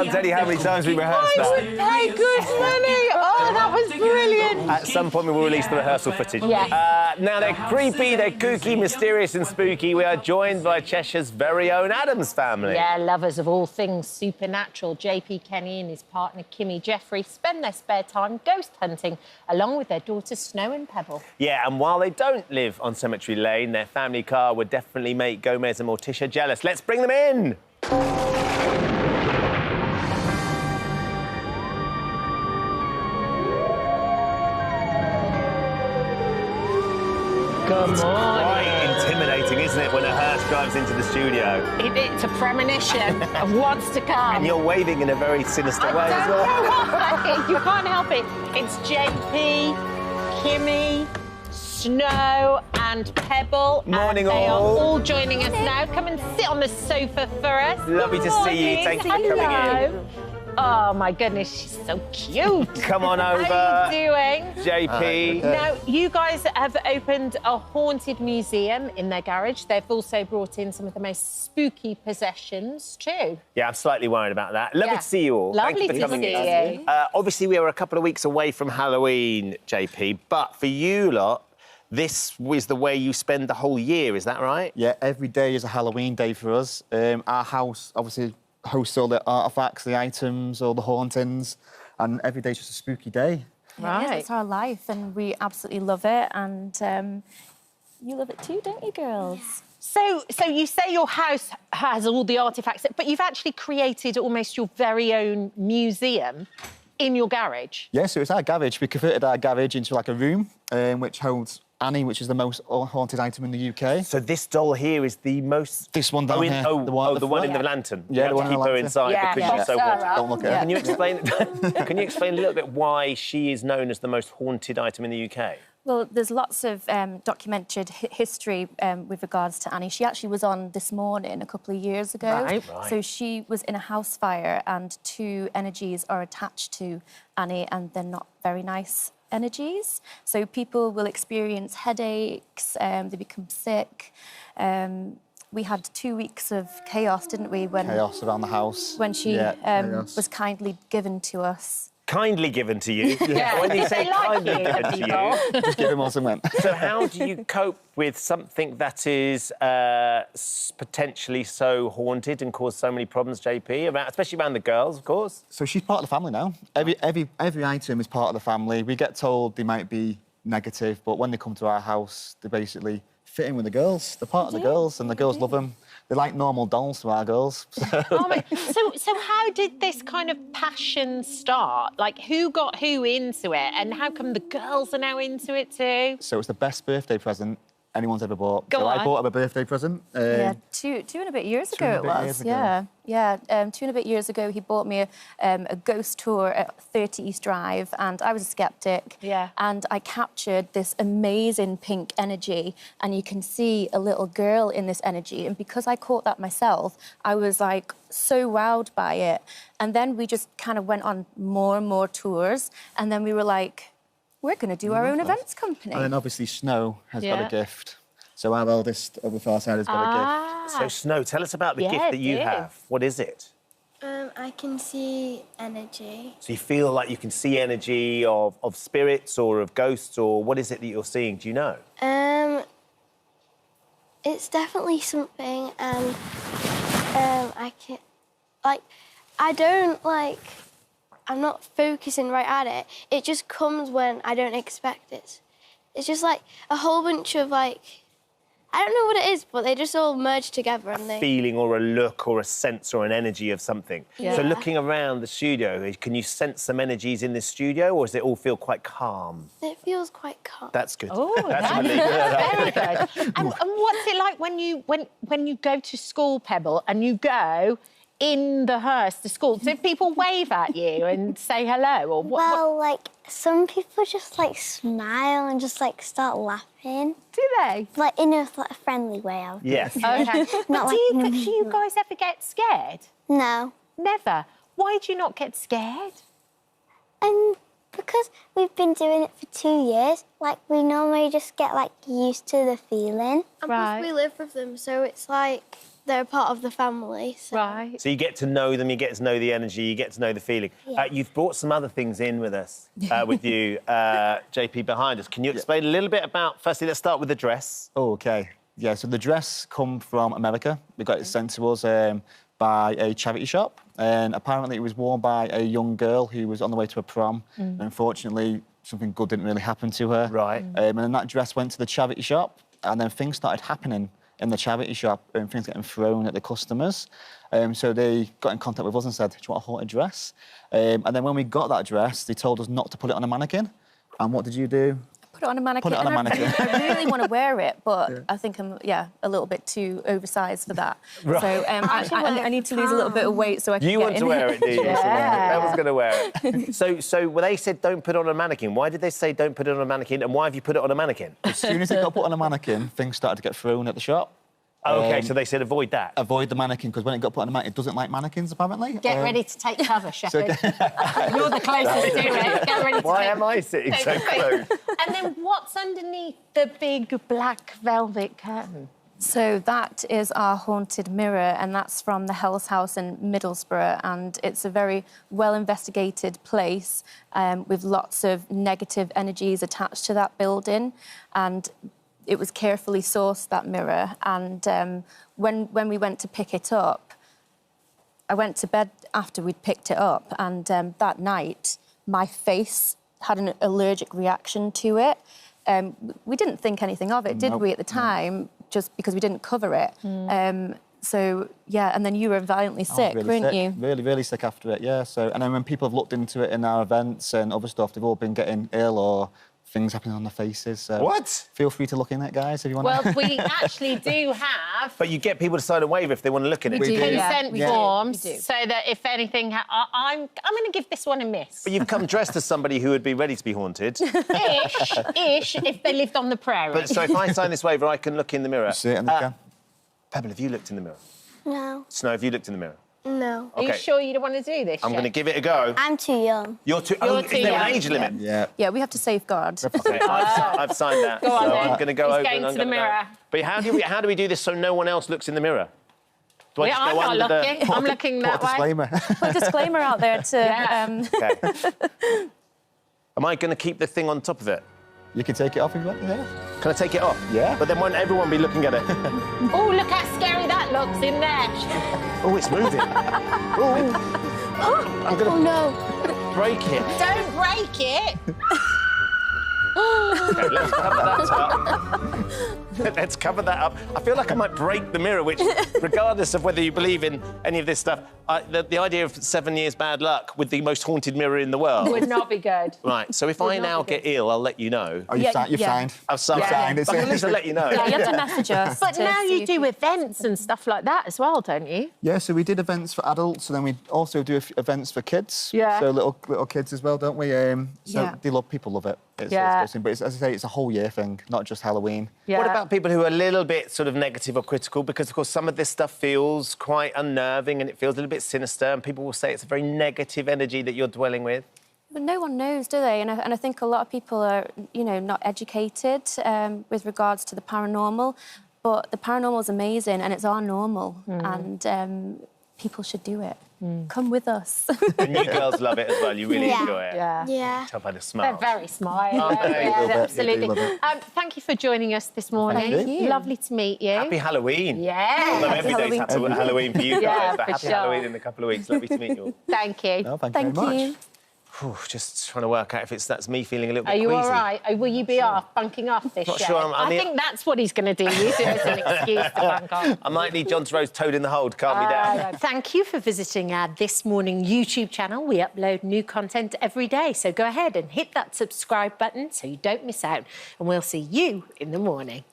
can't tell you how many times we rehearsed I would that. pay good money. Oh, that was brilliant. At some point, we will release the rehearsal footage. Yes. Now, they're creepy, they're kooky, mysterious and spooky. We are joined by Cheshire's very own Addams Family. Yeah, lovers of all things supernatural. JP Kenny and his partner, Kimmy Jeffrey, spend their spare time ghost hunting, along with their daughters, Snow and Pebble. Yeah, and while they don't live on Cemetery Lane, their family car would definitely make Gomez and Morticia jealous. Let's bring them in. Good morning. Quite intimidating, isn't it, when a hearse drives into the studio? It's a premonition of what's to come. And you're waving in a very sinister way as I well. don't know why. You can't help it. It's JP, Kimmy, Snow and Pebble. Morning, and they all. are all joining us now. Come and sit on the sofa for us. Lovely to see you. Thank you for coming in. Oh, my goodness, she's so cute. Come on over. How are you doing? JP. Now, you guys have opened a haunted museum in their garage. They've also brought in some of the most spooky possessions, too. Yeah, I'm slightly worried about that. Lovely Yeah. to see you all. Lovely Thank you for coming to see in. you. Obviously, we are a couple of weeks away from Halloween, JP, but for you lot, this was the way you spend the whole year, is that right? Yeah, every day is a Halloween day for us. Our house, obviously, hosts all the artefacts, the items, all the hauntings, and every day's just a spooky day. Right. It's our life, and we absolutely love it. And you love it too, don't you, girls? So you say your house has all the artefacts, but you've actually created almost your very own museum in your garage. Yeah, so it's our garage. We converted our garage into like a room, which holds Annie, which is the most haunted item in the UK. So this doll here is the most... This one down here. the one in the lantern. Yeah, You the have one to in keep the her lantern. inside Yeah, because she's so yeah. haunted. Don't look at her. Can you explain? Can you explain a little bit why she is known as the most haunted item in the UK? Well, there's lots of documented history with regards to Annie. She actually was on This Morning a couple of years ago. Right. So she was in a house fire, and two energies are attached to Annie, and they're not very nice energies. So people will experience headaches, they become sick. We had 2 weeks of chaos, didn't we? Chaos around the house. When she chaos. was kindly given to us. Kindly given to you. Yeah. When you say They like kindly you, given to people. you. Just give him all some went. So how do you cope with something that is potentially so haunted and cause so many problems, JP, especially around the girls, of course? So she's part of the family now. Every item is part of the family. We get told they might be negative, but when they come to our house, they basically fit in with the girls. They're part of the girls, and the girls love them. They're like normal dolls to our girls. Oh my, so how did this kind of passion start? Like, who got who into it, and how come the girls are now into it too? So it's the best birthday present anyone's ever bought. Go so on. I bought him a birthday present. Yeah, two and a bit years ago and a it bit was. years ago. Yeah. 2 and a bit years ago, he bought me a ghost tour at 30 East Drive, and I was a skeptic. Yeah. And I captured this amazing pink energy, and you can see a little girl in this energy. And because I caught that myself, I was like so wowed by it. And then we just kind of went on more and more tours, and then we were like, we're going to do our own events company. And then obviously Snow has got Yeah. a gift. So our eldest over far side has got a gift. So, Snow, tell us about the Yeah, gift that you do. have. What is it? I can see energy. So you feel like you can see energy of spirits or of ghosts, or what is it that you're seeing? Do you know? It's definitely something, and I can, I'm not focusing right at it. It just comes when I don't expect it. It's just like a whole bunch of I don't know what it is, but they just all merge together and they... Feeling or a look or a sense or an energy of something. Yeah. So looking around the studio, can you sense some energies in this studio, or does it all feel quite calm? It feels quite calm. That's good. Oh, that's very good. And what's it like when you go to school, Pebble, and you go in the hearse to school? Do people wave at you and say hello, or what? Well, some people just smile and just start laughing. Do they? In a friendly way, I would Yes. Okay. Not But do you guys ever get scared? No. Never. Why do you not get scared? Because we've been doing it for 2 years, we normally just get used to the feeling. And Right. plus we live with them, so it's they're a part of the family. So. Right. So you get to know them, you get to know the energy, you get to know the feeling. Yeah. You've brought some other things in with us, with you, JP, behind us. Can you explain a little bit about, firstly, let's start with the dress. Oh, OK. Yeah, so the dress come from America. We got it sent to us by a charity shop. And apparently it was worn by a young girl who was on the way to a prom. And unfortunately, something good didn't really happen to her. Right. And then that dress went to the charity shop, and then things started happening in the charity shop, and things getting thrown at the customers. So they got in contact with us and said, do you want a haunted dress? And then when we got that dress, they told us not to put it on a mannequin. And what did you do? Put it on a mannequin. Put it on a mannequin. I really want to wear it, but I think I'm, a little bit too oversized for that. Right. So I need to lose a little bit of weight so I can You get want in to wear it, do you? Yeah. Everyone's going to wear it. So when they said don't put it on a mannequin, why did they say don't put it on a mannequin, and why have you put it on a mannequin? As soon as it got put on a mannequin, things started to get thrown at the shop. OK, so they said avoid that. Avoid the mannequin, because when it got put on a mannequin, it doesn't like mannequins, apparently. Get ready to take cover, Shepherd. You're the closest to it. Get ready to Why take am I sitting so close? And then what's underneath the big black velvet curtain? So that is our haunted mirror, and that's from the Hell's House in Middlesbrough, and it's a very well-investigated place with lots of negative energies attached to that building, and it was carefully sourced, that mirror, and when we went to pick it up, I went to bed after we'd picked it up, and that night, my face had an allergic reaction to it. We didn't think anything of it, did we, at the time, just because we didn't cover it. So, yeah, and then you were violently sick, really weren't sick. you? Really, really sick after it, yeah. So, and then when people have looked into it in our events and other stuff, they've all been getting ill or things happening on their faces. So What? Feel free to look in it, guys, if you want. Well, we actually do have But you get people to sign a waiver if they want to look at it. We do. consent Yeah. forms, We do. so that if anything, I'm going to give this one a miss. But you've come dressed as somebody who would be ready to be haunted. Ish, if they lived on the prairie. But so if I sign this waiver, I can look in the mirror. See it in the can. Pebble, have you looked in the mirror? No. Snow, have you looked in the miror? No. Are you Okay. sure you don't want to do this? I'm going to Shep? give it a go. I'm too young. You're too... You're is too there an young. age limit? Yeah. Yeah, we have to safeguard. Okay, I've signed that. Go on, so then. I'm going to go He's over going and I'm to the gonna mirror. Go. But how do we do this so no one else looks in the mirror? Do I Yeah, just I'm go not under the- looking. I'm looking Put a that way. disclaimer. Put a disclaimer out there to... Yeah. Okay. Am I going to keep the thing on top of it? You can take it off if you want, yeah. Can I take it off? Yeah. But then won't everyone be looking at it? Oh, look how scary that looks in there. Oh, it's moving. Oh, I'm going Oh to no. break it. Don't break it. Okay, let's cover that up. Let's cover that up. I feel like I might break the mirror, which, regardless of whether you believe in any of this stuff, the idea of 7 years bad luck with the most haunted mirror in the world. Would not be good. Right, so if I now get ill, I'll let you know. Oh, you've Yeah, you've yeah. signed. I've signed. Signed, But it's- I can at least let you know. Yeah, you have to message us. But to now see you if do events and stuff like that as well, don't you? Yeah, so we did events for adults, and then we also do events for kids. Yeah. So little kids as well, don't we? So Yeah. people love it. It's Yeah. awesome. But as I say, it's a whole year thing, not just Halloween. Yeah. What about people who are a little bit sort of negative or critical? Because, of course, some of this stuff feels quite unnerving and it feels a little bit sinister, and people will say it's a very negative energy that you're dwelling with. But no one knows, do they? And I think a lot of people are, not educated with regards to the paranormal. But the paranormal is amazing, and it's our normal, and people should do it. Come with us. And you girls love it as well. You really Yeah. enjoy it. Yeah. Yeah. Tell by the They're smile. very smart. they? Yeah, Love it. absolutely. They love it. Thank you for joining us this morning. Thank you. Lovely to meet you. Happy Halloween. Yeah. Although every day's Halloween. Halloween for you guys, Yeah, but for happy sure. Halloween in a couple of weeks. Lovely to meet you all. Thank you. No, thank Thank you very much. you. Whew, just trying to work out if that's me feeling a little bit Are you queasy. all right? Will you be bunking off this Not show? sure, I'm I the- think that's what he's going to do. Use it as an excuse to bunk off. I might need John Rose toad in the hole to calm me down. Thank you for visiting our This Morning YouTube channel. We upload new content every day, so go ahead and hit that subscribe button so you don't miss out. And we'll see you in the morning.